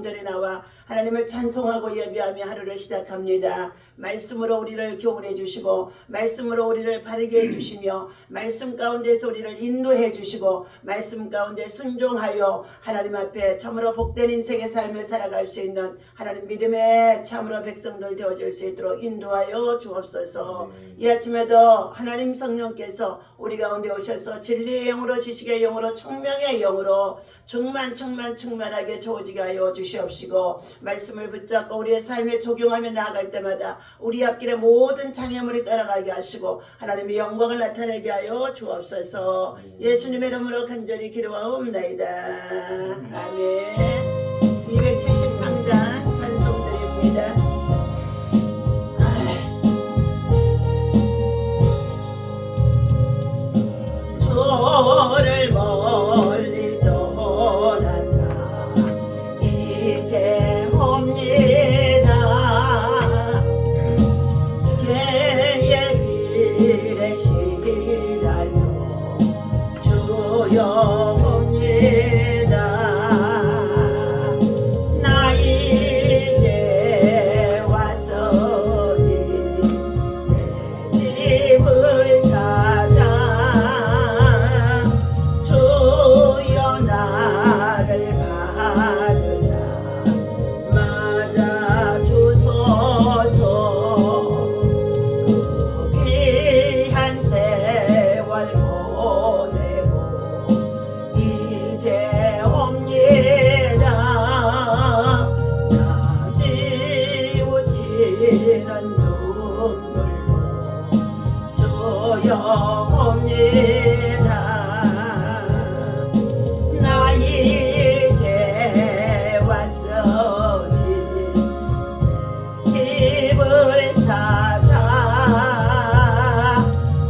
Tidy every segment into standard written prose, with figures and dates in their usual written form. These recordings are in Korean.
성전에 나와 하나님을 찬송하고 예배하며 하루를 시작합니다. 말씀으로 우리를 교훈해 주시고 말씀으로 우리를 바르게 해주시며 말씀 가운데서 우리를 인도해 주시고 말씀 가운데 순종하여 하나님 앞에 참으로 복된 인생의 삶을 살아갈 수 있는 하나님 믿음의 참으로 백성들 되어줄 수 있도록 인도하여 주옵소서. 이 아침에도 하나님 성령께서 우리 가운데 오셔서 진리의 영으로 지식의 영으로 총명의 영으로 충만하게 채워지게 하여 주시옵시고 말씀을 붙잡고 우리의 삶에 적용하며 나아갈 때마다 우리 앞길에 모든 장애물이 떠나가게 하시고 하나님의 영광을 나타내게 하여 주옵소서. 예수님의 이름으로 간절히 기도하옵나이다. 아멘. 273장 찬송드립니다. 저를 멀리 떠났다 이제 옵니다. 죄의 길에 시달려 주여 옵니다. 나 이제 왔으니 내 집을 찾아 주여 나를 받으사 맞아 주소서. 그 귀한 세월 보내고 이제 옵니다. 나 뉘우치는 눈물로 주여 옵니다. 나 이제 왔으니 집을 찾아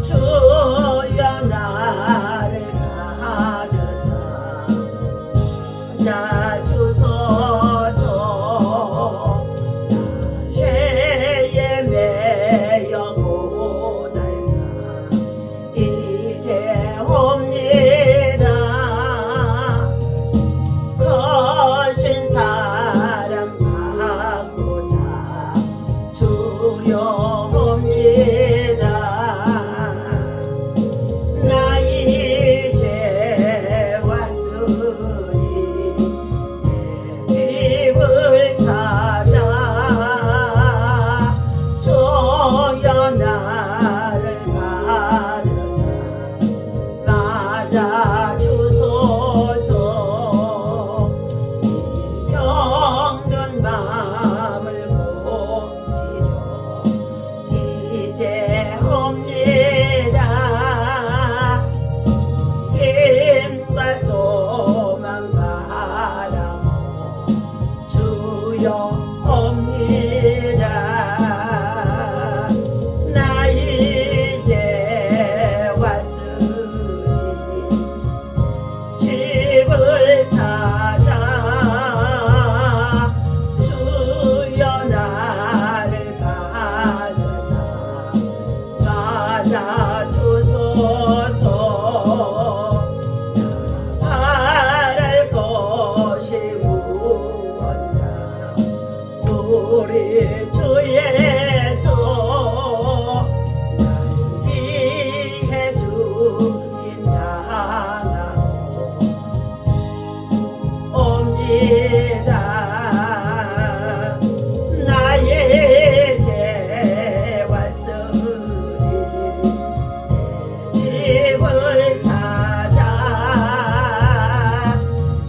주여 나를 받으사 맞아 주소서. 나 죄에 매여 고달가 이제 옵니다. 거신 사랑 받고자 주여 옵니다. 나 이제 왔으니 내 집을 찾아 주여 나를 받으사 맞아 주소서. 이 병든 마음을 고치려 이제 옵니다. 힘과 소망 바라고 주여 옵니다. 나 이제 왔으니 집을 찾아 주여 나를 받으사 맞아 주소서. 나 바랄 것이 무엇이냐 우리 주 예수 날 위해 죽인 당하고 옵니다. 나 이제 왔으니 집을 찾아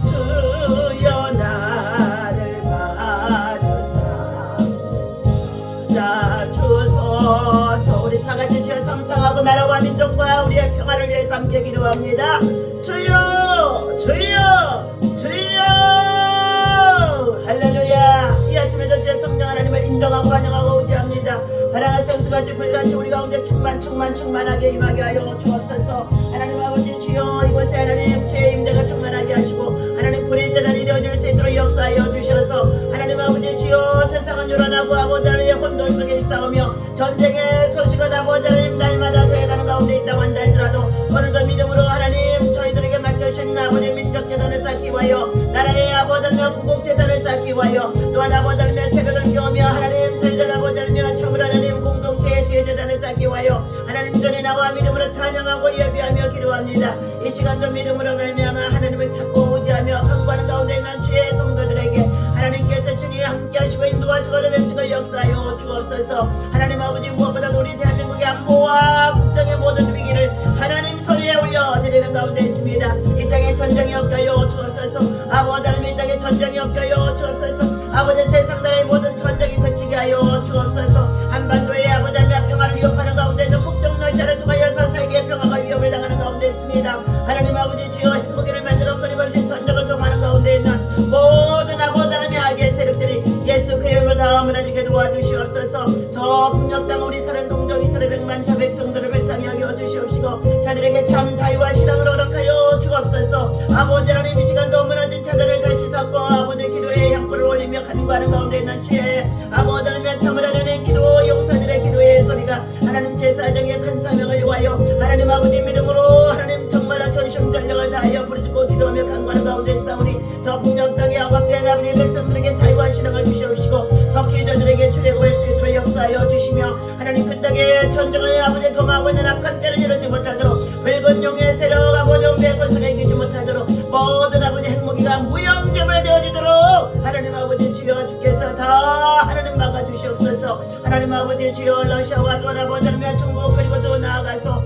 주여 나를 받으사 맞아 주소서. 우리 다같이 주여 성창하고 나라와 민족과 우리의 평화를 위해서 함께 기도합니다. 주여 주여 주여 할렐루야. 이 아침에도 주의 성령 하나님을 인정하고 환영하고 의지합니다. 바람과 생수같이 불같이 우리 가운데 충만하게 임하게 하여 주옵소서. 하나님 아버지 주여 이곳에 하나님 주의 임재가 충만하게 하시고 하나님 불의 재단이 되어줄 수 있도록 역사하여 주셔서 하나님 아버지 주여 세상은 요란하고 아버지 하나님의 혼돈 속에 있사오며 전쟁의 소식은 아버지 하나님 날마다 되어가는 가운데 있다고 한달지라도 오늘도 믿음으로 하나님 저희들에게 맡겨주신 아버지 민족 재단을 쌓기 위하여 나라의 아버지 하나님 구국 재단을 쌓기 위하여 또한 아버지 하나님의 새벽을 깨우며 하나님 저희들 아버지 하나님 참으로 하나님 공동체의 주의 재단을 쌓기 위하여 하나님 전에 나와 믿음으로 찬양하고 예배하며 기도합니다. 이 시간도 믿음으로 말미암아 하나님을 찾고 의지하며 간구하는 가운데 있는 주의 성도들에게 하나님께서 주님 함께 하시고 인도하시고 넘치고 역사하여 주옵소서. 하나님 아버지 무엇보다도 우리 대한민국의 안보와 국정의 모든 위기를 하나님 소리에 올려드리는 가운데 있습니다. 이 땅에 전쟁이 없게 하여 주옵소서. 아버지 하나님 이 땅에 전쟁이 없게 하여 주옵소서. 아버지 세상 나라의 모든 전쟁이 그치게 하여 주옵소서. 한반도의 아버지 하나님 평화를 위협하는 가운데 있는 국정 러시아를 통하여서 세계의 평화가 위협을 당하는 가운데 있습니다. 하나님 아버지 주여 핵무기를 만들어 끊임없이 전쟁을 통하는 가운데 있는 모든 아버지 하나님의 악의 세력들이 예수 그리스도로 다 무너지게 도와주시옵소서. 저 북녘 땅 우리 사는 동족이 천백만 자 백성들을 불쌍히 여겨 주시옵시고 자들에게 참 자유와 신앙을 허락하여 주옵소서. 아버지 하나님 이 시간도 무너진 자들을 다시 쌓고 아버지 기도에 향불을 올리며 간구하는 가운데 있는 주의 아버지 하나님 참으로 하나님 기도 용사들의 기도의 소리가 하나님 제사장의 큰 사명을 위하여 하나님 아버지 믿음으로 하나님 정말로 전심전력을 다하여 부르짖고 기도하며 간구하는 가운데 있사오니 저 북녘 땅의 아버지의 아버지 백성들에게 자유와 신앙을 주시옵시고 석희 저들에게 출애굽할 수 있도록 역사하여 주시며 하나님 그 땅의 전쟁을 아버지 도망하고 있는 악한 때를 이루지 못하도록 붉은 용의 세력 아버지 온배 권세가 이기지 못하도록 모든 아버지 핵무기가 무용지물 되어지도록 하나님 아버지 주여 주께서 다 하나님 막아주시옵소서. 하나님 아버지 주여 러시아와 또 아버지 하나님 중국 그리고 또 나아가서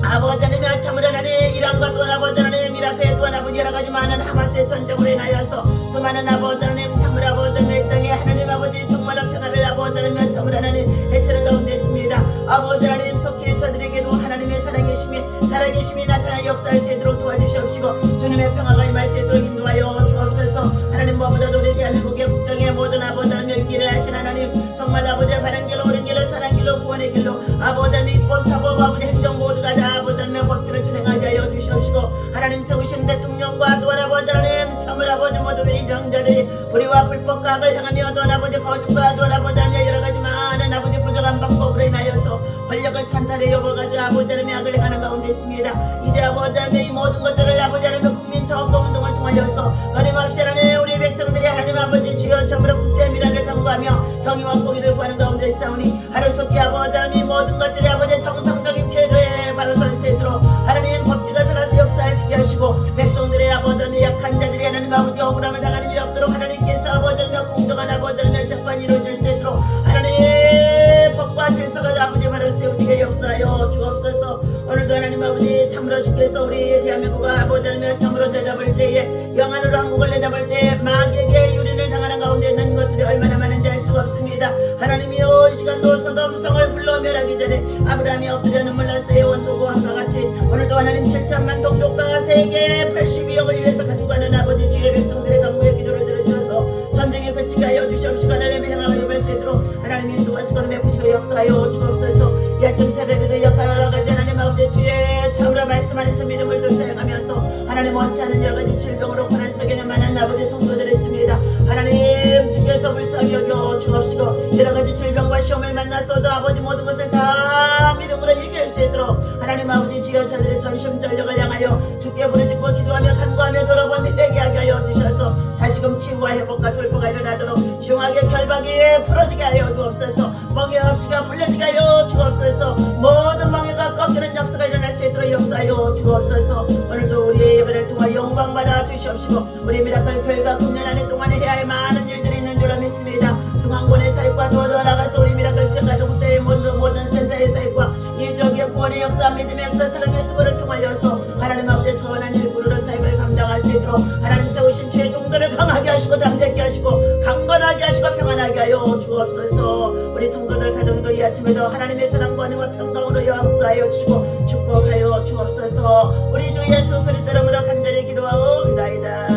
아버지 하나님 참으로 하나님 이란과 또 아버지 하나님 이라크에 또 아버지 여러 가지 많은 하마스의 전쟁으로 인하여서 수많은 아버지 하나님 참으로 아버지 하나님 땅에 하나님 아버지 정말로 평화를 아버지 하나님 참으로 하나님 해치는 가운데 있습니다. 아버지 하나님 속히 저들에게도 하나님의 살아계심이 나타나 역사할 수 있도록 도와주시옵시고 주님의 평화가 임할 수 있도록 인도하여 주옵소서. 하나님 무엇보다도 우리 대한민국의 국정의 모든 아버지 하나님 위기를 하신 하나님 정말 아버지의 바른 길로 옳은 길로 선한 길로 구원의 길로 아버지 하나님 입법 사법 아버지 행정 모두가 다 아버지 하나님의 법칙을 준행하게 하여 주시옵시고 하나님 세우신 대통령과 또 아버지 하나님 참을 아버지 모든 위정자들이 우리와 불법과 악을 향하며 또 아버지 거짓과 또 아버지 하나님 여러 가지 많은 아버지 부정한 방법으로 인하여서 권력을 찬탈해 여보가지고 아버지 하나님의 악을 행하는 가운데 있습니다. 이제 아버지 하나님 이 모든 것들을 아버지 하나님 국민 저항운동을 통하여서 끊임없이 하나님 우리 백성들이 하나님 아버지 주여 참으로 국대 미란을 강구하며 정의와 공의를 구하는 가운데 있사오니 하루속히 아버지 하나님 모든 것들이 아버지 정상적인 궤도에 바로 설 수 있도록 하나님 법치가 살아서 역사하시게 하시고 백성들의 아버지 하나님 약한 자들이 하나님 아버지 억울함을 당하는 일이 없도록 하나님께서 아버지 하나님 공정한 아버지 하나님 재판이 이루어질 수 있도록 하나님 법과 질서가 아버지 바로 세우지게 역사하여 주옵소서. 오늘도 하나님 아버지 참으로 주께서 우리 대한민국과 아버지 하나님 참으로 대답할 때에 영안으로 한국을 내다볼 때에 마귀에게 유린을 당하는 가운데 있는 것들이 얼마나 많은지 알 수가 없습니다. 하나님이여 이 시간도 소돔성을 불러 멸하기 전에 아브라함이 엎드려 눈물 났어요. 원도고함과 같이 오늘도 하나님 7천만 동족과 세계 82억을 위해서 가지고 가는 아버지 주의 백성들의 간구의 기도를 들으셔서 전쟁에 그치게 하여 주시옵시고 하나님의 행함을 입을 수 있도록 하나님 인도하시고 베푸시고 역사하여 주옵소서. 이 아침 새벽에도 역할을 가지 하나님 아버지 주의 참으로 말씀 안에서 믿음을 쫓아가면서 하나님 원치 않은 여러 가지 질병으로 고난 속에는 많은 아버지 성도들이 있습니다. 하나님 주께서 불쌍히 여겨 주옵시고 여러 가지 질병과 시험을 만났어도 아버지 모든 것을 다 믿음으로 이길 수 있도록 하나님 아버지 주여 저들의 전심전력을 향하여 주께 부르짖고 기도하며 간구하며 돌아보며 회개하게 하여 주셔서 다시금 치유와 회복과 돌보가 일어나도록 흉하게 결박이 풀어지게 하여 주옵소서. 멍의 업치가 풀려지게 하여 주옵소서. 모든 멍에가 꺾이는 역사가 일어날 수 있도록 역사하여 주옵소서. 오늘도 우리의 예배를 통하여 영광 받아 주시옵시고 우리 미라클 교회가 금년 한 해 동안에 해야 할 많은 일들이 있는 줄 믿습니다. 중앙군의 사역과 더 나아가서 우리 미라클 가족들의 모든 센터의 사역과 이적의 구원의 역사 믿음의 역사 사랑의 수고를 통하여서 하나님 아버지 선한 일구로 사역을 감당할 수 있도록 하나님 세우신 주의 종들을 강하게 하시고 담대케 하시고 강건하게 하시고 평안하게 하여 주옵소서. 우리 성도들 가정도 이 아침에도 하나님의 사랑과 은혜와 평강으로 역사하여 주시고 축복하여 주옵소서. 우리 주 예수 그리스도 이름으로 간절히 기도하옵나이다.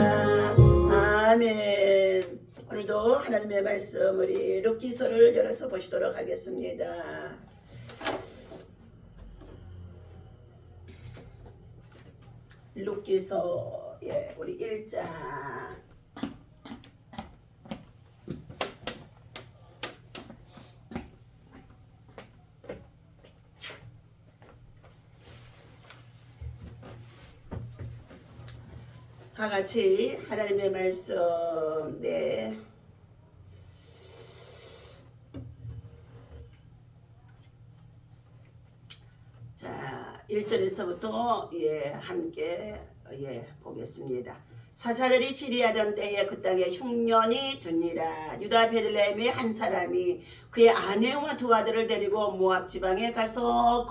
아멘. 오늘도 하나님의 말씀 우리 룻기서를 열어서 보시도록 하겠습니다. 룻기서 우리 1장 다 같이 하나님의 말씀 네. 자, 1절에서부터 함께 보겠습니다. 사사들이 치리하던 때에 그 땅에 흉년이 드니라. 유다 베들레헴의 한 사람이 그의 아내와 두 아들을 데리고 모압 지방에 가서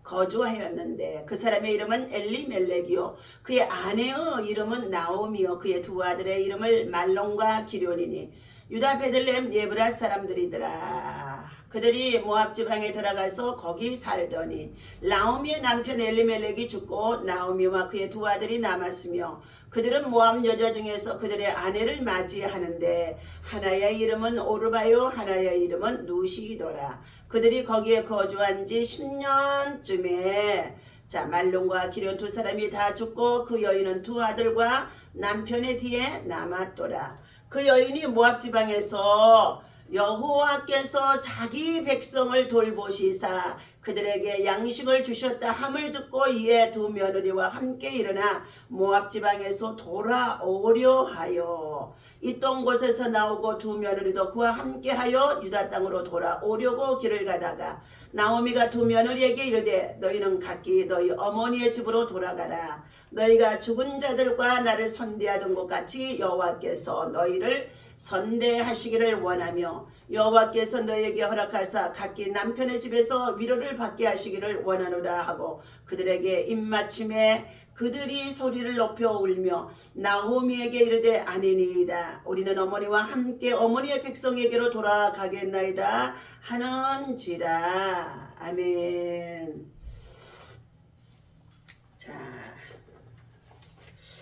거주하였는데 그 사람의 이름은 엘리멜렉이요 그의 아내의 이름은 나오미요 그의 두 아들의 이름을 말론과 기련이니 유다 베들레헴 예브라 사람들이더라. 그들이 모압 지방에 들어가서 거기 살더니 나오미의 남편 엘리멜렉이 죽고 나오미와 그의 두 아들이 남았으며 그들은 모압 여자 중에서 그들의 아내를 맞이하는데 하나의 이름은 오르바요 하나의 이름은 누시더라. 그들이 거기에 거주한 지 10년쯤에 말론과 기련 두 사람이 다 죽고 그 여인은 두 아들과 남편의 뒤에 남았더라. 그 여인이 모압 지방에서 여호와께서 자기 백성을 돌보시사 그들에게 양식을 주셨다 함을 듣고 이에 두 며느리와 함께 일어나 모압 지방에서 돌아오려 하여 있던 곳에서 나오고 두 며느리도 그와 함께하여 유다 땅으로 돌아오려고 길을 가다가 나오미가 두 며느리에게 이르되 너희는 각기 너희 어머니의 집으로 돌아가라. 너희가 죽은 자들과 나를 선대하던 것 같이 여호와께서 너희를 선대하시기를 원하며 여호와께서 너희에게 허락하사 각기 남편의 집에서 위로를 받게 하시기를 원하노라 하고 그들에게 입맞춤에 그들이 소리를 높여 울며 나오미에게 이르되 아니니이다. 우리는 어머니와 함께 어머니의 백성에게로 돌아가겠나이다 하는지라. 아멘. 자,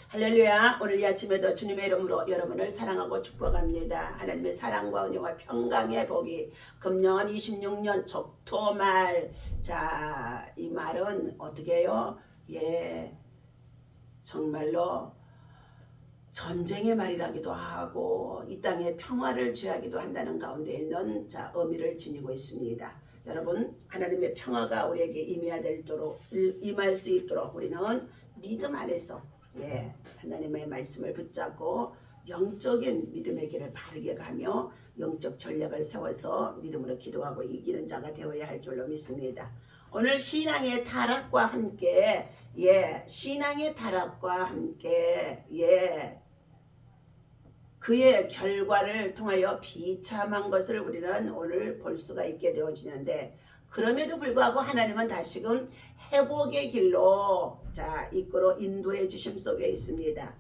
할렐루야. 오늘 이 아침에도 주님의 이름으로 여러분을 사랑하고 축복합니다. 하나님의 사랑과 은혜와 평강의 복이 금년 26년 적토말. 자, 이 말은 어떻게 해요? 정말로 전쟁의 말이라기도 하고 이 땅에 평화를 취하기도 한다는 가운데 있는 의미를 지니고 있습니다. 여러분, 하나님의 평화가 우리에게 임할 수 있도록 우리는 믿음 안에서 하나님의 말씀을 붙잡고 영적인 믿음의 길을 바르게 가며 영적 전략을 세워서 믿음으로 기도하고 이기는 자가 되어야 할 줄로 믿습니다. 오늘 신앙의 타락과 함께 그의 결과를 통하여 비참한 것을 우리는 오늘 볼 수가 있게 되어지는데 그럼에도 불구하고 하나님은 다시금 회복의 길로 이끌어 인도해 주심 속에 있습니다.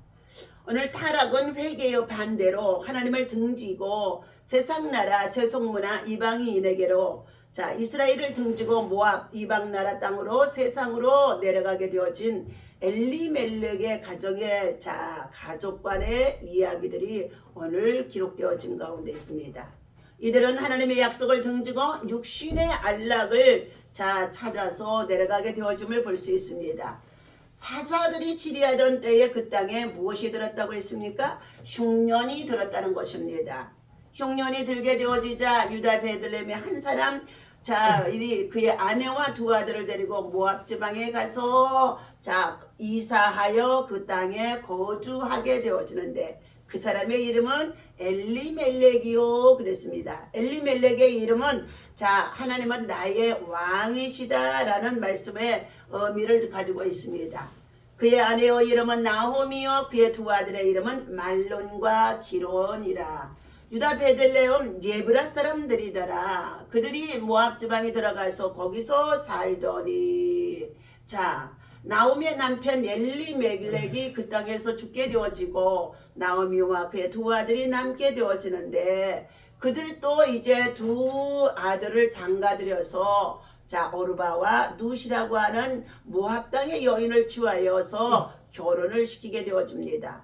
오늘 타락은 회개의 반대로 하나님을 등지고 세상 나라 세속문화 이방인에게로 이스라엘을 등지고 모압 이방 나라 땅으로 세상으로 내려가게 되어진 엘리멜렉의 가정의 가족 간의 이야기들이 오늘 기록되어진 가운데 있습니다. 이들은 하나님의 약속을 등지고 육신의 안락을 찾아서 내려가게 되어짐을 볼 수 있습니다. 사자들이 치리하던 때에 그 땅에 무엇이 들었다고 했습니까? 흉년이 들었다는 것입니다. 흉년이 들게 되어지자 유다 베들레헴의 한 사람 그의 아내와 두 아들을 데리고 모압 지방에 가서 이사하여 그 땅에 거주하게 되어지는데 그 사람의 이름은 엘리멜렉이요 그랬습니다. 엘리멜렉의 이름은 하나님은 나의 왕이시다라는 말씀의 의미를 가지고 있습니다. 그의 아내의 이름은 나오미요 그의 두 아들의 이름은 말론과 기론이라. 유다 베들레헴 예브라 사람들이더라. 그들이 모압 지방에 들어가서 거기서 살더니 나오미의 남편 엘리멜렉이 그 땅에서 죽게 되어지고 나오미와 그의 두 아들이 남게 되어지는데 그들도 이제 두 아들을 장가들여서 오르바와 누시라고 하는 모압 땅의 여인을 취하여서 결혼을 시키게 되어집니다.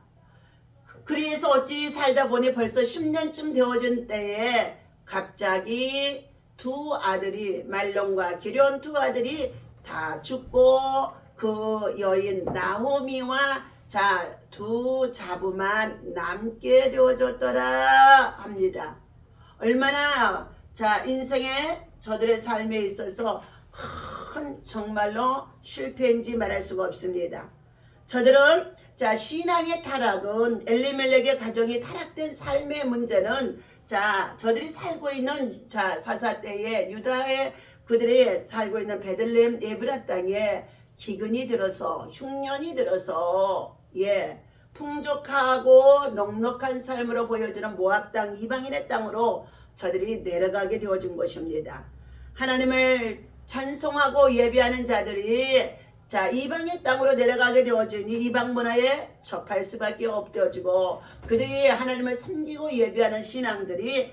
그래서 어찌 살다 보니 벌써 10년쯤 되어진 때에 갑자기 두 아들이 말론과 기련 두 아들이 다 죽고 그 여인 나오미와 두 자부만 남게 되어졌더라 합니다. 얼마나 인생에 저들의 삶에 있어서 큰 정말로 실패인지 말할 수가 없습니다. 저들은 자 신앙의 타락은 엘리멜렉의 가정이 타락된 삶의 문제는 자 저들이 살고 있는 자 사사 때에 유다의 그들이 살고 있는 베들레헴 에브라 땅에 기근이 들어서 흉년이 들어서 풍족하고 넉넉한 삶으로 보여지는 모압 땅 이방인의 땅으로 저들이 내려가게 되어진 것입니다. 하나님을 찬송하고 예배하는 자들이 자 이방의 땅으로 내려가게 되어지니 이방 문화에 접할 수밖에 없되어지고 그들이 하나님을 섬기고 예배하는 신앙들이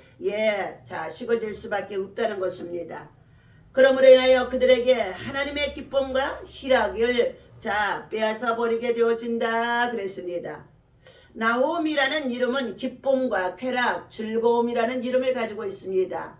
자 식어질 수밖에 없다는 것입니다. 그러므로 인하여 그들에게 하나님의 기쁨과 희락을 자 빼앗아 버리게 되어진다 그랬습니다. 나홈이라는 이름은 기쁨과 쾌락, 즐거움이라는 이름을 가지고 있습니다.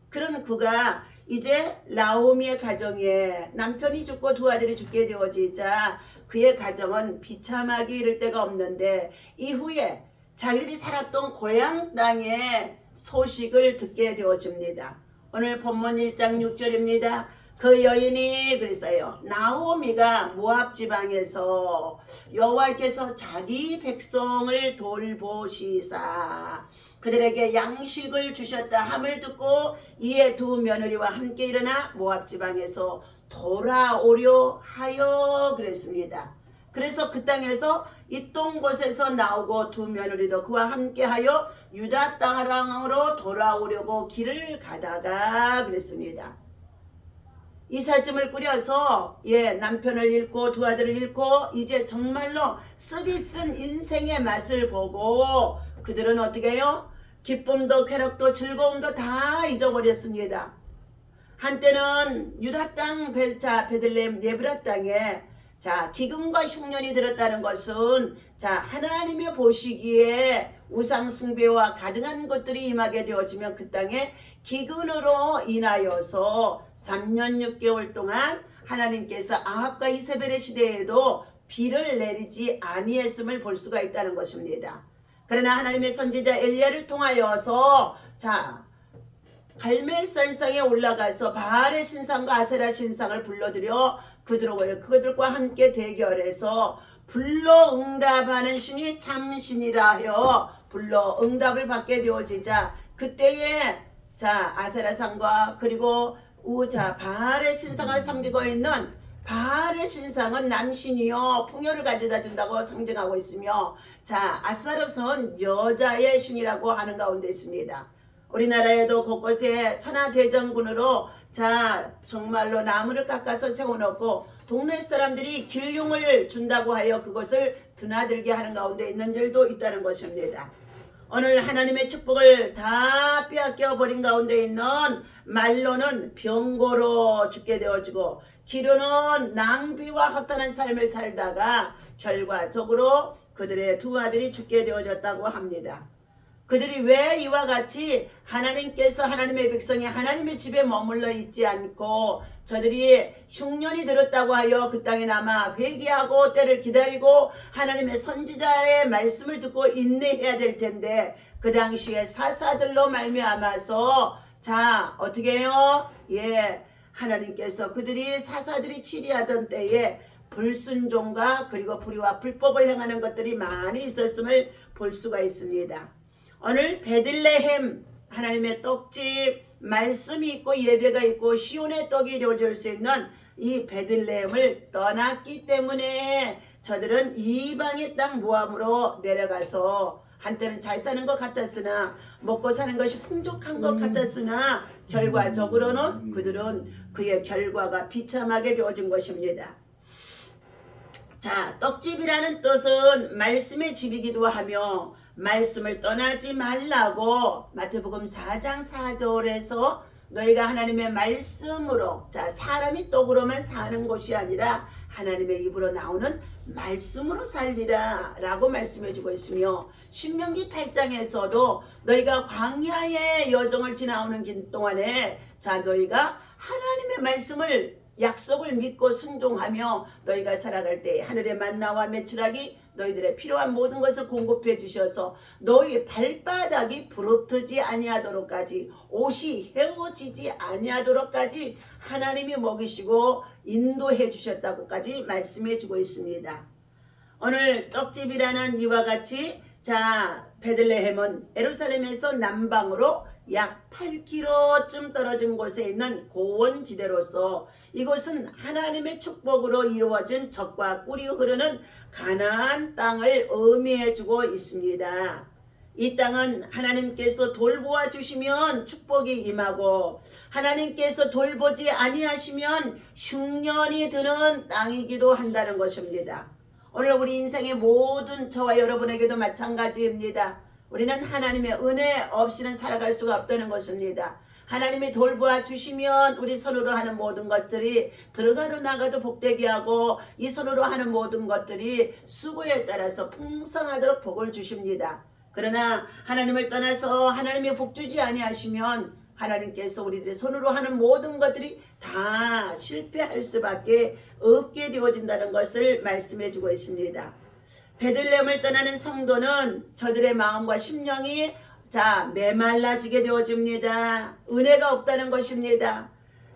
그런 그가 이제 나오미의 가정에 남편이 죽고 두 아들이 죽게 되어지자 그의 가정은 비참하기 이를 데가 없는데 이후에 자기들이 살았던 고향 땅의 소식을 듣게 되어집니다. 오늘 본문 1장 6절입니다. 그 여인이 그랬어요. 나오미가 모압 지방에서 여호와께서 자기 백성을 돌보시사 그들에게 양식을 주셨다 함을 듣고 이에 두 며느리와 함께 일어나 모압 지방에서 돌아오려 하여 그랬습니다. 그래서 그 땅에서 있던 곳에서 나오고 두 며느리도 그와 함께하여 유다 땅으로 돌아오려고 길을 가다가 그랬습니다. 이삿짐을 꾸려서 남편을 잃고 두 아들을 잃고 이제 정말로 쓰디 쓴 인생의 맛을 보고 그들은 어떻게 해요? 기쁨도 쾌락도 즐거움도 다 잊어버렸습니다. 한때는 유다 땅 베들레헴 에브라 땅에 자 기근과 흉년이 들었다는 것은 자 하나님의 보시기에 우상 숭배와 가증한 것들이 임하게 되어지면 그 땅에 기근으로 인하여서 3년 6개월 동안 하나님께서 아합과 이세벨의 시대에도 비를 내리지 아니했음을 볼 수가 있다는 것입니다. 그러나 하나님의 선지자 엘리야를 통하여서 자 갈멜산상에 올라가서 바알의 신상과 아세라 신상을 불러들여 그들과 함께 대결해서 불러 응답하는 신이 참 신이라 하여 불러 응답을 받게 되어지자 그때에 자 아세라상과 그리고 바알의 신상을 섬기고 있는 바알의 신상은 남신이요 풍요를 가져다 준다고 상징하고 있으며 자 아스타롯은 여자의 신이라고 하는 가운데 있습니다. 우리나라에도 곳곳에 천하대전군으로 자 정말로 나무를 깎아서 세워놓고 동네 사람들이 길흉을 준다고 하여 그것을 드나들게 하는 가운데 있는 일도 있다는 것입니다. 오늘 하나님의 축복을 다 빼앗겨 버린 가운데 있는 말로는 병고로 죽게 되어지고 기로는 낭비와 허탄한 삶을 살다가 결과적으로 그들의 두 아들이 죽게 되어졌다고 합니다. 그들이 왜 이와 같이 하나님께서 하나님의 백성이 하나님의 집에 머물러 있지 않고 저들이 흉년이 들었다고 하여 그 땅에 남아 회개하고 때를 기다리고 하나님의 선지자의 말씀을 듣고 인내해야 될 텐데 그 당시에 사사들로 말미암아서 자 어떻게 해요? 하나님께서 그들이 사사들이 치리하던 때에 불순종과 그리고 불의와 불법을 행하는 것들이 많이 있었음을 볼 수가 있습니다. 오늘 베들레헴 하나님의 떡집 말씀이 있고 예배가 있고 시온의 떡이 이루어질 수 있는 이 베들레헴을 떠났기 때문에 저들은 이방의 땅 모압으로 내려가서 한때는 잘 사는 것 같았으나 먹고 사는 것이 풍족한 것 같았으나 결과적으로는 그들은 그의 결과가 비참하게 되어진 것입니다. 자, 떡집이라는 뜻은 말씀의 집이기도 하며 말씀을 떠나지 말라고 마태복음 4장 4절에서 너희가 하나님의 말씀으로 자 사람이 떡으로만 사는 것이 아니라 하나님의 입으로 나오는 말씀으로 살리라 라고 말씀해주고 있으며 신명기 8장에서도 너희가 광야의 여정을 지나오는 동안에 자 너희가 하나님의 말씀을 약속을 믿고 순종하며 너희가 살아갈 때 하늘의 만나와 메추라기 너희들의 필요한 모든 것을 공급해 주셔서 너희 발바닥이 부르트지 아니하도록까지 옷이 헤어지지 아니하도록까지 하나님이 먹이시고 인도해 주셨다고까지 말씀해 주고 있습니다. 오늘 떡집이라는 이와 같이 자 베들레헴은 예루살렘에서 남방으로 약 8km쯤 떨어진 곳에 있는 고원지대로서 이곳은 하나님의 축복으로 이루어진 젖과 꿀이 흐르는 가나안 땅을 의미해주고 있습니다. 이 땅은 하나님께서 돌보아 주시면 축복이 임하고 하나님께서 돌보지 아니하시면 흉년이 드는 땅이기도 한다는 것입니다. 오늘 우리 인생의 모든 저와 여러분에게도 마찬가지입니다. 우리는 하나님의 은혜 없이는 살아갈 수가 없다는 것입니다. 하나님이 돌보아 주시면 우리 손으로 하는 모든 것들이 들어가도 나가도 복되게 하고 이 손으로 하는 모든 것들이 수고에 따라서 풍성하도록 복을 주십니다. 그러나 하나님을 떠나서 하나님의 복 주지 아니하시면 하나님께서 우리들의 손으로 하는 모든 것들이 다 실패할 수밖에 없게 되어진다는 것을 말씀해 주고 있습니다. 베들레헴을 떠나는 성도는 저들의 마음과 심령이 메말라지게 되어집니다. 은혜가 없다는 것입니다.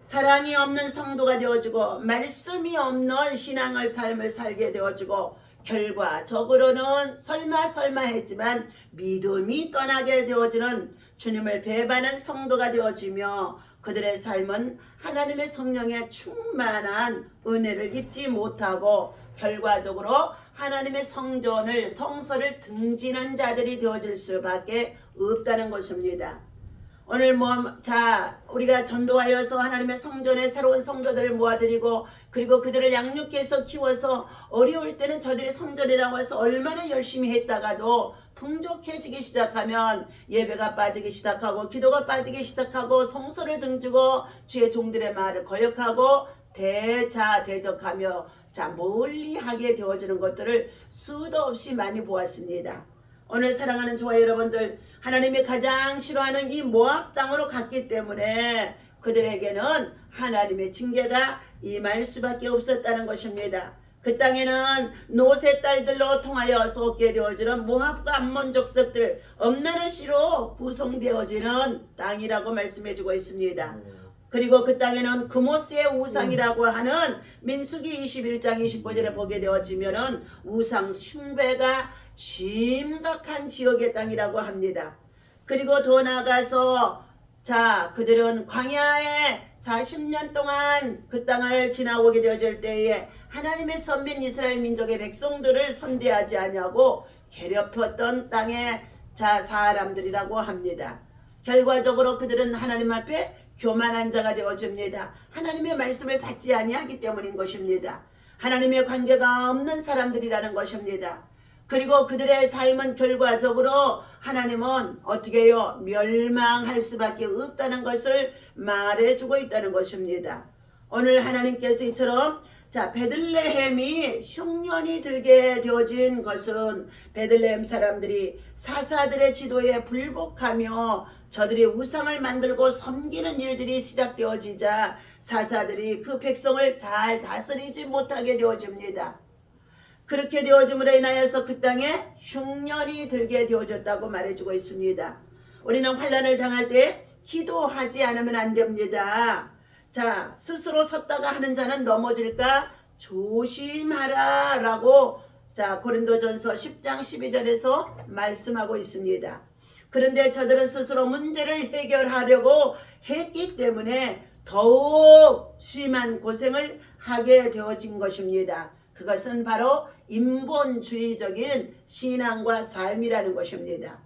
사랑이 없는 성도가 되어지고 말씀이 없는 신앙을 삶을 살게 되어지고 결과적으로는 설마 했지만 믿음이 떠나게 되어지는 주님을 배반한 성도가 되어지며 그들의 삶은 하나님의 성령의 충만한 은혜를 입지 못하고 결과적으로 하나님의 성서를 등지는 자들이 되어질 수밖에 없다는 것입니다. 오늘 우리가 전도하여서 하나님의 성전에 새로운 성도들을 모아드리고 그리고 그들을 양육해서 키워서 어려울 때는 저들이 성전에 나와서 얼마나 열심히 했다가도 풍족해지기 시작하면 예배가 빠지기 시작하고 기도가 빠지기 시작하고 성서를 등지고 주의 종들의 말을 거역하고 대적하며 멀리하게 되어지는 것들을 수도 없이 많이 보았습니다. 오늘 사랑하는 저와 여러분들 하나님이 가장 싫어하는 이 모압 땅으로 갔기 때문에 그들에게는 하나님의 징계가 임할 수밖에 없었다는 것입니다. 그 땅에는 노새 딸들로 통하여서 얻게 되어지는 모압과 암몬 족속들 엄나는 씨로 구성되어지는 땅이라고 말씀해주고 있습니다. 그리고 그 땅에는 그모스의 우상이라고 하는 민수기 21장 29절에 보게 되어지면은 우상 숭배가 심각한 지역의 땅이라고 합니다. 그리고 더 나아가서 그들은 광야에 40년 동안 그 땅을 지나오게 되어질 때에 하나님의 선민 이스라엘 민족의 백성들을 선대하지 아니하고 괴롭혔던 땅의 사람들이라고 합니다. 결과적으로 그들은 하나님 앞에 교만한 자가 되어집니다. 하나님의 말씀을 받지 아니하기 때문인 것입니다. 하나님의 관계가 없는 사람들이라는 것입니다. 그리고 그들의 삶은 결과적으로 하나님은 어떻게 해요? 멸망할 수밖에 없다는 것을 말해주고 있다는 것입니다. 오늘 하나님께서 이처럼 베들레헴이 흉년이 들게 되어진 것은 베들레헴 사람들이 사사들의 지도에 불복하며 저들이 우상을 만들고 섬기는 일들이 시작되어지자 사사들이 그 백성을 잘 다스리지 못하게 되어집니다. 그렇게 되어짐으로 인하여서 그 땅에 흉년이 들게 되어졌다고 말해주고 있습니다. 우리는 환난을 당할 때 기도하지 않으면 안 됩니다. 스스로 섰다가 하는 자는 넘어질까 조심하라 라고 고린도전서 10장 12절에서 말씀하고 있습니다. 그런데 저들은 스스로 문제를 해결하려고 했기 때문에 더욱 심한 고생을 하게 되어진 것입니다. 그것은 바로 인본주의적인 신앙과 삶이라는 것입니다.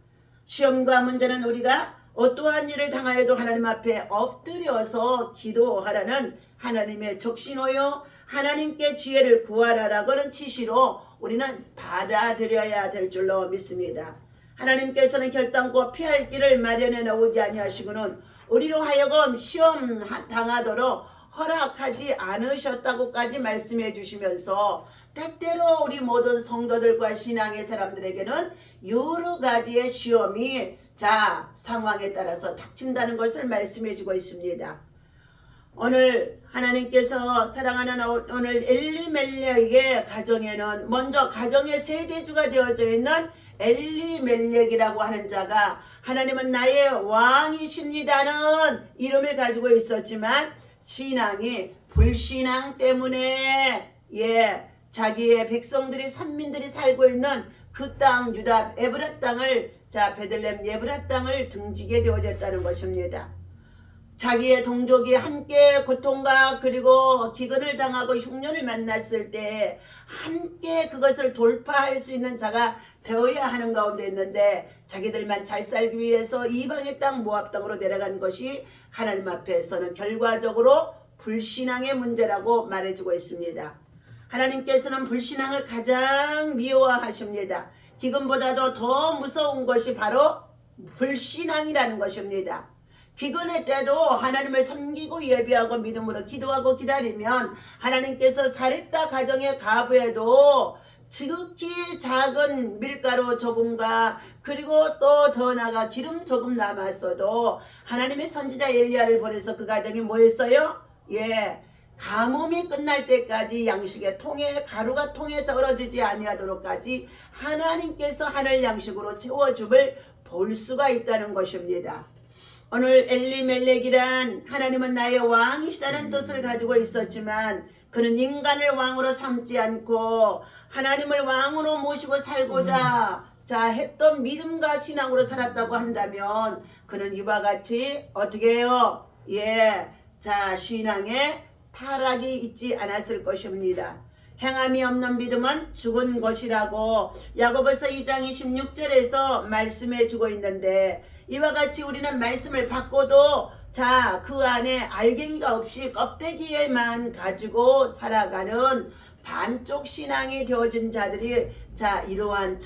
시험과 문제는 우리가 어떠한 일을 당하여도 하나님 앞에 엎드려서 기도하라는 하나님의 적신호요 하나님께 지혜를 구하라라고는 지시로 우리는 받아들여야 될 줄로 믿습니다. 하나님께서는 결단코 피할 길을 마련해 놓지 아니하시고는 우리로 하여금 시험 당하도록 허락하지 않으셨다고까지 말씀해 주시면서 때때로 우리 모든 성도들과 신앙의 사람들에게는 여러 가지의 시험이 상황에 따라서 닥친다는 것을 말씀해 주고 있습니다. 오늘 하나님께서 사랑하는 오늘 엘리멜렉의 가정에는 먼저 가정의 세대주가 되어져 있는 엘리멜렉이라고 하는 자가 하나님은 나의 왕이십니다는 이름을 가지고 있었지만 신앙이 불신앙 때문에 자기의 백성들이 선민들이 살고 있는 그 땅 유다 에브라 땅을 베들레헴 예브라 땅을 등지게 되어졌다는 것입니다. 자기의 동족이 함께 고통과 그리고 기근을 당하고 흉년을 만났을 때 함께 그것을 돌파할 수 있는 자가 되어야 하는 가운데 있는데 자기들만 잘 살기 위해서 이방의 땅 모압 땅으로 내려간 것이 하나님 앞에서는 결과적으로 불신앙의 문제라고 말해주고 있습니다. 하나님께서는 불신앙을 가장 미워하십니다. 기근보다도 더 무서운 것이 바로 불신앙이라는 것입니다. 기근의 때도 하나님을 섬기고 예배하고 믿음으로 기도하고 기다리면 하나님께서 사렙다 가정의 가부에도 지극히 작은 밀가루 조금과 그리고 또 더 나아가 기름 조금 남았어도 하나님의 선지자 엘리야를 보내서 그 가정이 뭐 했어요? 가뭄이 끝날 때까지 양식의 통에 가루가 통에 떨어지지 아니하도록까지 하나님께서 하늘 양식으로 채워줌을 볼 수가 있다는 것입니다. 오늘 엘리멜렉이란 하나님은 나의 왕이시다는 뜻을 가지고 있었지만 그는 인간을 왕으로 삼지 않고 하나님을 왕으로 모시고 살고자 했던 믿음과 신앙으로 살았다고 한다면 그는 이와 같이 어떻게 해요? 신앙에 타락이 있지 않았을 것입니다. 행함이 없는 믿음은 죽은 것이라고 야고보서 2장 26절에서 말씀해 주고 있는데 이와 같이 우리는 말씀을 받고도 그 안에 알갱이가 없이 껍데기에만 가지고 살아가는 반쪽 신앙이 되어진 자들이 이러한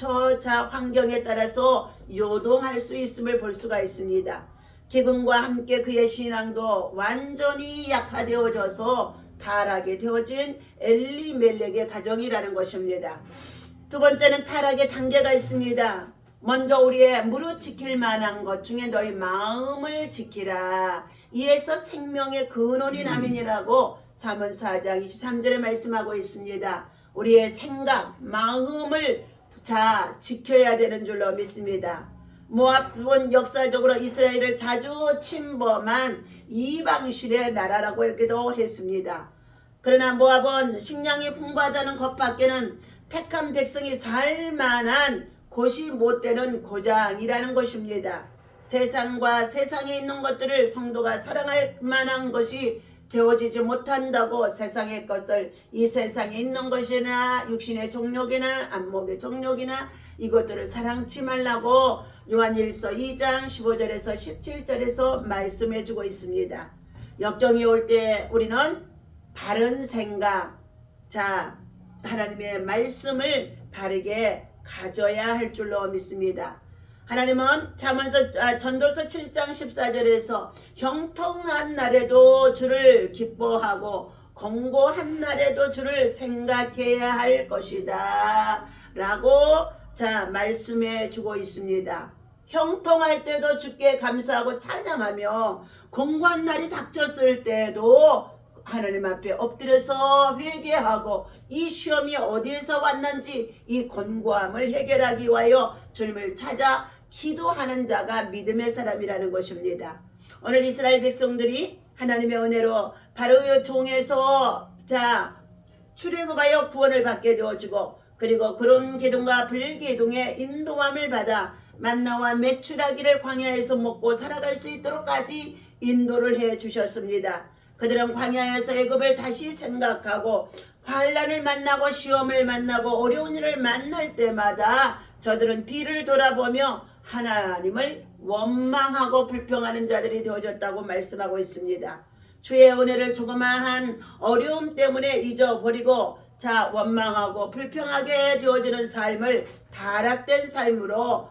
환경에 따라서 요동할 수 있음을 볼 수가 있습니다. 기근과 함께 그의 신앙도 완전히 약화되어져서 타락이 되어진 엘리멜렉의 가정이라는 것입니다. 두 번째는 타락의 단계가 있습니다. 먼저 우리의 무릇 지킬 만한 것 중에 너희 마음을 지키라. 이에서 생명의 근원이 남이니라고 잠언 4장 23절에 말씀하고 있습니다. 우리의 생각, 마음을 지켜야 되는 줄로 믿습니다. 모압은 역사적으로 이스라엘을 자주 침범한 이방신의 나라라고 여기도 했습니다. 그러나 모압은 식량이 풍부하다는 것 밖에는 택한 백성이 살만한 곳이 못 되는 고장이라는 것입니다. 세상과 세상에 있는 것들을 성도가 사랑할 만한 것이 되어지지 못한다고 세상의 것들, 이 세상에 있는 것이나 육신의 정욕이나 안목의 정욕이나 이것들을 사랑치 말라고 요한일서 2장 15절에서 17절에서 말씀해 주고 있습니다. 역정이 올 때 우리는 바른 생각, 하나님의 말씀을 바르게 가져야 할 줄로 믿습니다. 하나님은 전도서 7장 14절에서 형통한 날에도 주를 기뻐하고 공고한 날에도 주를 생각해야 할 것이다 라고 말씀해 주고 있습니다. 형통할 때도 주께 감사하고 찬양하며 공고한 날이 닥쳤을 때도 하나님 앞에 엎드려서 회개하고 이 시험이 어디에서 왔는지 이 곤고함을 해결하기 위하여 주님을 찾아 기도하는 자가 믿음의 사람이라는 것입니다. 오늘 이스라엘 백성들이 하나님의 은혜로 바로의 종에서 출애굽하여 구원을 받게 되어지고 그리고 구름 기둥과 불 기둥의 인도함을 받아 만나와 메추라기를 광야에서 먹고 살아갈 수 있도록까지 인도를 해 주셨습니다. 그들은 광야에서 애굽을 다시 생각하고 환난을 만나고 시험을 만나고 어려운 일을 만날 때마다 저들은 뒤를 돌아보며 하나님을 원망하고 불평하는 자들이 되어졌다고 말씀하고 있습니다. 주의 은혜를 조그마한 어려움 때문에 잊어버리고 원망하고 불평하게 되어지는 삶을 타락된 삶으로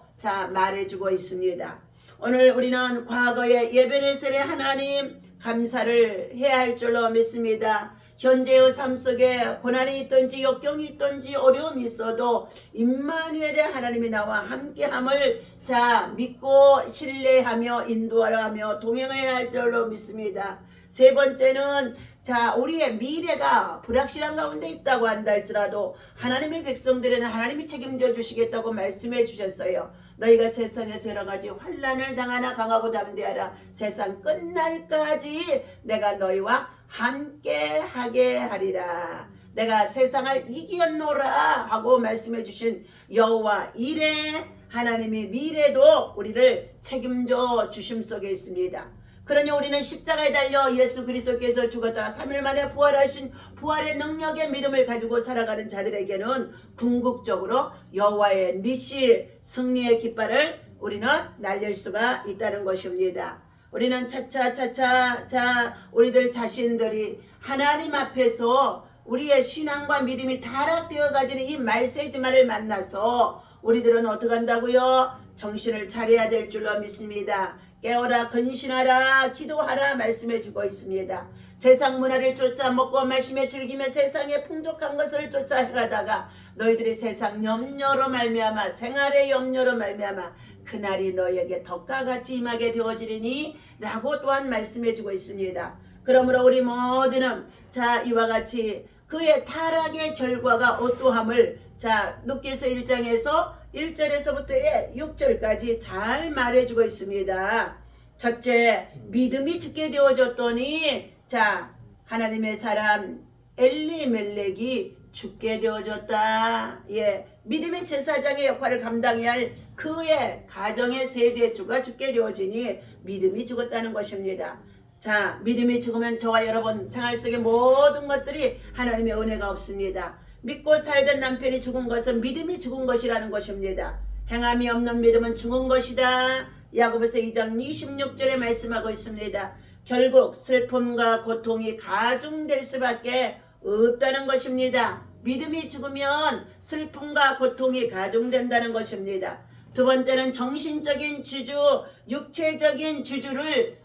말해주고 있습니다. 오늘 우리는 과거의 예배레셀의 하나님 감사를 해야 할 줄로 믿습니다. 현재의 삶 속에 고난이 있든지 역경이 있든지 어려움이 있어도 임마누엘의 하나님이 나와 함께함을 믿고 신뢰하며 인도하며 동행해야 할 줄로 믿습니다. 세 번째는 우리의 미래가 불확실한 가운데 있다고 한다 할지라도 하나님의 백성들에는 하나님이 책임져 주시겠다고 말씀해 주셨어요. 너희가 세상에서 여러 가지 환난을 당하나 강하고 담대하라. 세상 끝날까지 내가 너희와 함께 하게 하리라. 내가 세상을 이겼노라 하고 말씀해 주신 여호와 이레 하나님이 미래도 우리를 책임져 주심 속에 있습니다. 그러니 우리는 십자가에 달려 예수 그리스도께서 죽었다가 3일 만에 부활하신 부활의 능력의 믿음을 가지고 살아가는 자들에게는 궁극적으로 여호와의 니시 승리의 깃발을 우리는 날릴 수가 있다는 것입니다. 우리는 차차 우리들 자신들이 하나님 앞에서 우리의 신앙과 믿음이 타락되어 가지는 이 말세지만을 만나서 우리들은 어떻게 한다고요? 정신을 차려야 될 줄로 믿습니다. 깨어라 근신하라 기도하라 말씀해 주고 있습니다. 세상 문화를 쫓아 먹고 마시며 즐기며 세상의 풍족한 것을 쫓아 행하다가 너희들이 세상 염려로 말미암아 생활의 염려로 말미암아 그날이 너희에게 덕과 같이 임하게 되어지리니 라고 또한 말씀해 주고 있습니다. 그러므로 우리 모두는 자 이와 같이 그의 타락의 결과가 어떠함을 자 룻기서 1장에서 1절에서부터 6절까지 잘 말해주고 있습니다. 첫째, 믿음이 죽게 되어졌더니 자 하나님의 사람 엘리멜렉이 죽게 되어졌다. 예, 믿음의 제사장의 역할을 감당해야 할 그의 가정의 세대주가 죽게 되어지니 믿음이 죽었다는 것입니다. 자, 믿음이 죽으면 저와 여러분 생활 속의 모든 것들이 하나님의 은혜가 없습니다. 믿고 살던 남편이 죽은 것은 믿음이 죽은 것이라는 것입니다. 행함이 없는 믿음은 죽은 것이다. 야고보서 2장 26절에 말씀하고 있습니다. 결국 슬픔과 고통이 가중될 수밖에 없다는 것입니다. 믿음이 죽으면 슬픔과 고통이 가중된다는 것입니다. 두 번째는 정신적인 주주, 육체적인 주주를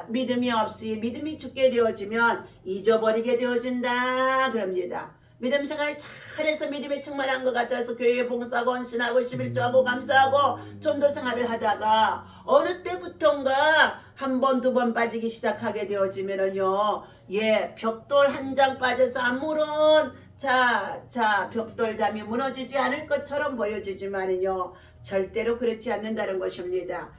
믿음이 없이 믿음이 죽게 되어지면 잊어버리게 되어진다 그럽니다. 믿음 생활 잘해서 믿음에 충만한 것 같아서 교회에 봉사하고 헌신하고 11조하고 감사하고 전도 생활을 하다가 어느 때부턴가 한 번, 두 번 빠지기 시작하게 되어지면은요, 예, 벽돌 한 장 빠져서 아무런 벽돌담이 무너지지 않을 것처럼 보여지지만은요, 절대로 그렇지 않는다는 것입니다.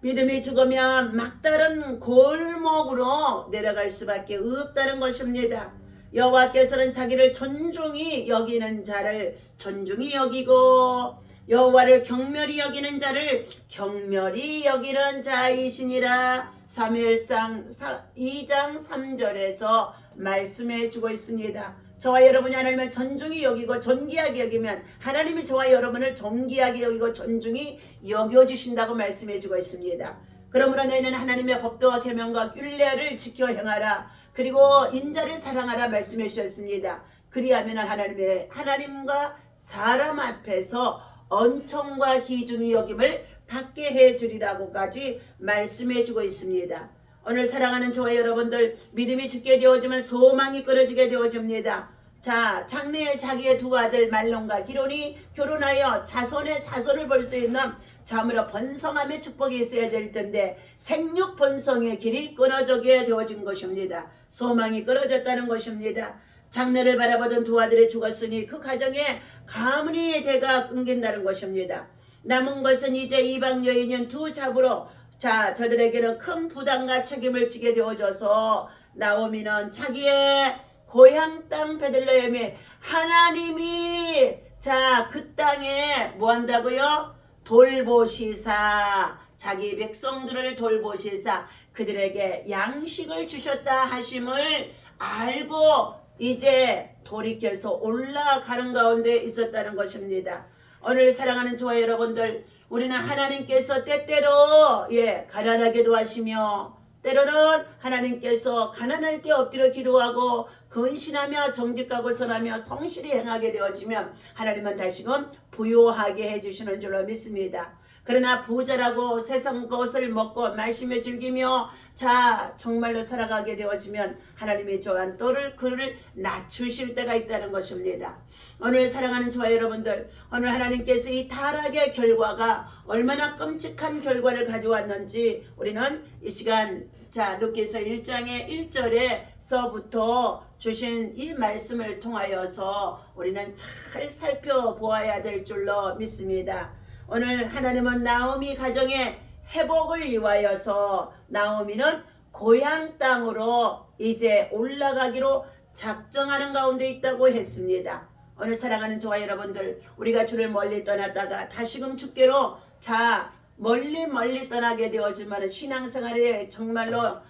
믿음이 죽으면 막다른 골목으로 내려갈 수밖에 없다는 것입니다. 여호와께서는 자기를 존중히 여기는 자를 존중히 여기고 여호와를 경멸히 여기는 자를 경멸히 여기는 자이시니라. 사무엘상 2장 3절에서 말씀해 주고 있습니다. 저와 여러분이 하나님을 존중히 여기고 존귀하게 여기면 하나님이 저와 여러분을 존귀하게 여기고 존중히 여겨주신다고 말씀해 주고 있습니다. 그러므로 너희는 하나님의 법도와 계명과 율례를 지켜 행하라. 그리고 인자를 사랑하라 말씀해 주셨습니다. 그리하면 하나님과 사람 앞에서 언총과 기중이 여김을 받게 해주리라고까지 말씀해 주고 있습니다. 오늘 사랑하는 저와 여러분들 믿음이 죽게 되어지면 소망이 끊어지게 되어집니다. 자, 장래에 자기의 두 아들 말론과 기론이 결혼하여 자손을 볼 수 있는 참으로 번성함의 축복이 있어야 될 텐데 생육 번성의 길이 끊어지게 되어진 것입니다. 소망이 끊어졌다는 것입니다. 장래를 바라보던 두 아들이 죽었으니 그 가정에 가문이 대가 끊긴다는 것입니다. 남은 것은 이제 이방 여인은 두 잡으로 저들에게는 큰 부담과 책임을 지게 되어져서 나오미는 자기의 고향 땅 베들레헴에 하나님이 그 땅에 뭐 한다고요? 돌보시사 자기 백성들을 돌보시사 그들에게 양식을 주셨다 하심을 알고 이제 돌이켜서 올라가는 가운데 있었다는 것입니다. 오늘 사랑하는 저와 여러분들 우리는 하나님께서 때때로 가난하게도 하시며 때로는 하나님께서 가난할 때 엎드려 기도하고 근신하며 정직하고 선하며 성실히 행하게 되어지면 하나님은 다시금 부요하게 해주시는 줄로 믿습니다. 그러나 부자라고 세상 것을 먹고 마시며 즐기며 정말로 살아가게 되어지면 하나님의 저한 그를 낮추실 때가 있다는 것입니다. 오늘 사랑하는 저와 여러분들 오늘 하나님께서 이 타락의 결과가 얼마나 끔찍한 결과를 가져왔는지 우리는 이 시간 룻기서 1장의 1절에서부터 주신 이 말씀을 통하여서 우리는 잘 살펴보아야 될 줄로 믿습니다. 오늘 하나님은 나오미 가정의 회복을 위하여서 나오미는 고향 땅으로 이제 올라가기로 작정하는 가운데 있다고 했습니다. 오늘 사랑하는 저와 여러분들, 우리가 주를 멀리 떠났다가 다시금 주께로 멀리 떠나게 되었지만 신앙생활에 정말로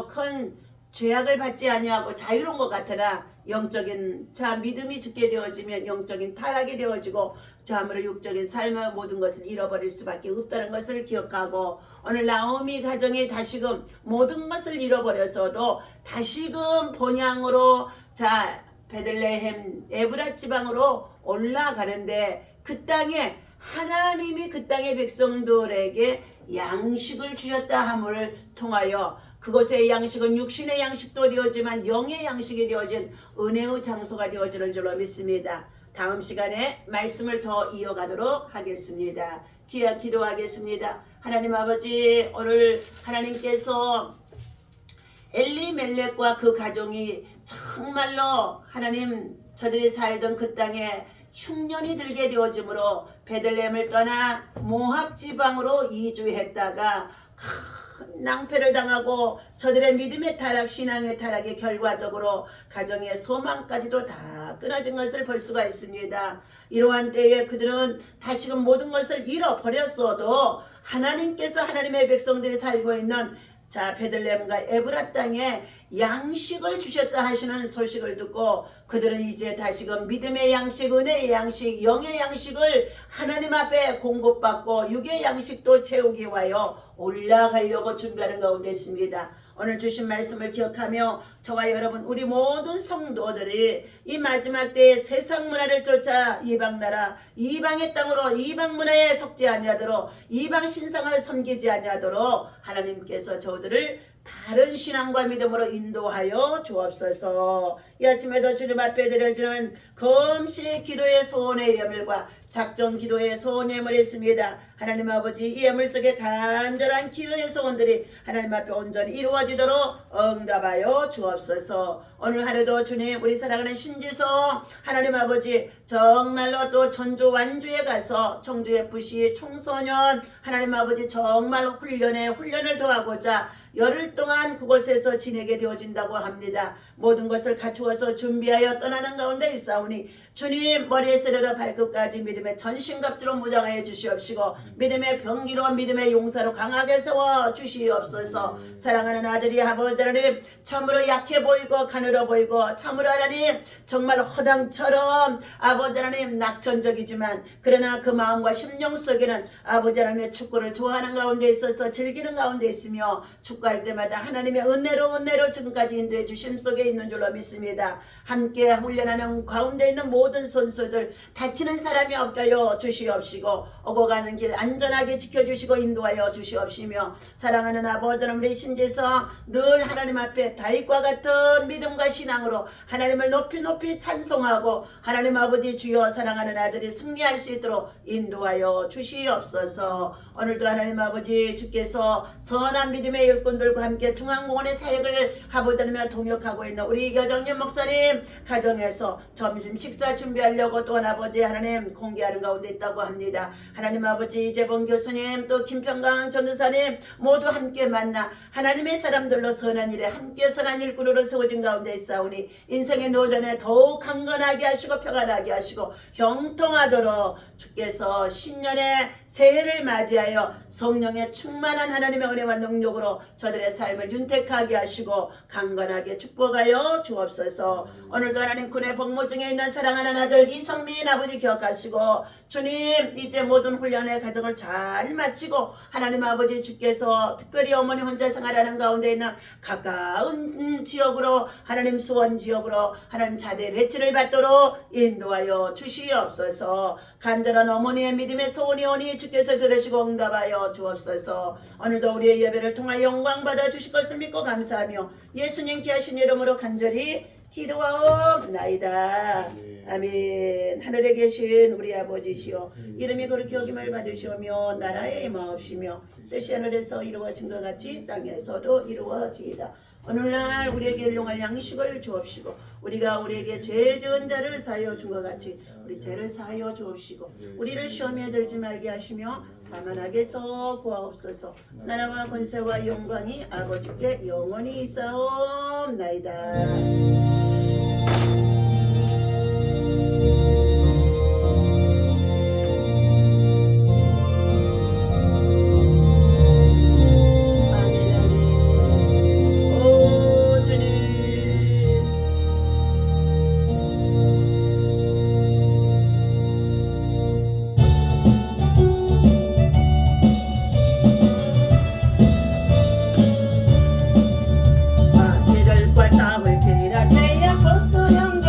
큰 죄악을 받지 아니하고 자유로운 것 같으나 영적인 믿음이 죽게 되어지면 영적인 타락이 되어지고 참으로 육적인 삶의 모든 것을 잃어버릴 수밖에 없다는 것을 기억하고, 오늘 나오미 가정이 다시금 모든 것을 잃어버려서도 다시금 본향으로 베들레헴 에브라 지방으로 올라가는데, 그 땅에 하나님이 그 땅의 백성들에게 양식을 주셨다 함을 통하여 그곳의 양식은 육신의 양식도 되었지만 영의 양식이 되어진 은혜의 장소가 되어지는 줄로 믿습니다. 다음 시간에 말씀을 더 이어가도록 하겠습니다. 기도하겠습니다. 하나님 아버지, 오늘 하나님께서 엘리멜렉과 그 가정이 정말로 하나님 저들이 살던 그 땅에 흉년이 들게 되어지므로 베들레헴을 떠나 모압 지방으로 이주했다가 큰 낭패를 당하고 저들의 믿음의 타락, 신앙의 타락의 결과적으로 가정의 소망까지도 다 끊어진 것을 볼 수가 있습니다. 이러한 때에 그들은 다시금 모든 것을 잃어버렸어도 하나님께서 하나님의 백성들이 살고 있는 베들레헴과 에브라 땅에 양식을 주셨다 하시는 소식을 듣고 그들은 이제 다시금 믿음의 양식, 은혜의 양식, 영의 양식을 하나님 앞에 공급받고 육의 양식도 채우기 위하여 올라가려고 준비하는 가운데 있습니다. 오늘 주신 말씀을 기억하며 저와 여러분, 우리 모든 성도들이 이 마지막 때에 세상 문화를 쫓아 이방 나라, 이방의 땅으로 이방 문화에 속지 아니하도록, 이방 신상을 섬기지 아니하도록 하나님께서 저들을 바른 신앙과 믿음으로 인도하여 주옵소서. 이 아침에도 주님 앞에 드려지는 금식 기도의 소원의 예물과 작정 기도의 소원 예물이 있습니다. 하나님 아버지, 이 예물 속에 간절한 기도의 소원들이 하나님 앞에 온전히 이루어지도록 응답하여 주옵소서. 오늘 하루도 주님, 우리 사랑하는 신지성 하나님 아버지, 정말로 또 전주 완주에 가서 청주의 부시 청소년 하나님 아버지 정말 훈련을 더하고자 열흘 동안 그곳에서 지내게 되어진다고 합니다. 모든 것을 갖추어서 준비하여 떠나는 가운데 있사오니 주님, 머리에서 내려 발끝까지 믿음의 전신갑주로 무장하여 주시옵시고 믿음의 병기로 믿음의 용사로 강하게 세워 주시옵소서. 사랑하는 아들이 아버지 하나님, 참으로 약해 보이고 가늘어 보이고 참으로 하나님 정말 허당처럼 아버지 하나님 낙천적이지만 그러나 그 마음과 심령 속에는 아버지 하나님의 축구를 좋아하는 가운데 있어서 즐기는 가운데 있으며 축구할 때마다 하나님의 은혜로 지금까지 인도해 주심 속에 있는 줄로 믿습니다. 함께 훈련하는 가운데 있는 모든 선수들 다치는 사람이 없게 하여 주시옵시고 오고 가는 길 안전하게 지켜주시고 인도하여 주시옵시며 사랑하는 아버지 우리 신지성 늘 하나님 앞에 다윗과 같은 믿음과 신앙으로 하나님을 높이 찬송하고 하나님 아버지 주여 사랑하는 아들이 승리할 수 있도록 인도하여 주시옵소서. 오늘도 하나님 아버지 주께서 선한 믿음의 일꾼들과 함께 중앙공원의 사역을 하보다며 동역하고 있는 우리 여정님 목사님 가정에서 점심 식사 준비하려고 또한 아버지 하나님 공개하는 가운데 있다고 합니다. 하나님 아버지 이재봉 교수님 또 김평강 전도사님 모두 함께 만나 하나님의 사람들로 선한 일에 함께 선한 일꾼으로 세워진 가운데 있사오니 인생의 노전에 더욱 강건하게 하시고 평안하게 하시고 형통하도록 주께서 신년의 새해를 맞이하여 성령의 충만한 하나님의 은혜와 능력으로 저들의 삶을 윤택하게 하시고 강건하게 축복하여 주옵소서. 오늘도 하나님 군의 복무 중에 있는 사랑하는 아들 이성민 아버지 기억하시고 주님 이제 모든 훈련의 과정을 잘 마치고 하나님 아버지 주께서 특별히 어머니 혼자 생활하는 가운데 있는 가까운 지역으로 하나님 수원 지역으로 하나님 자대 배치를 받도록 인도하여 주시옵소서. 간절한 어머니의 믿음의 소원이 오니 주께서 들으시고 응답하여 주옵소서. 오늘도 우리의 예배를 통하여 영광 받아 주실 것을 믿고 감사하며 예수님 귀하신 이름으로 간절히 기도하옵나이다. 아멘. 하늘에 계신 우리 아버지시여 이름이 거룩히 여김을 받으시오며 나라의 임하옵시며 뜻이 하늘에서 이루어진 것 같이 땅에서도 이루어지이다. 오늘날 우리에게 일용할 양식을 주옵시고 우리가 우리에게 죄 지은 자를 사하여 준 것 같이 우리 죄를 사하여 주옵시고 우리를 시험에 들지 말게 하시며 가만하게서 구하옵소서. 나라와 권세와 영광이 아버지께 영원히 있사옵나이다. 아멘 아멘. 오 주님. 이들과 싸울 지라 죄악 벗어 영광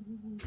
음.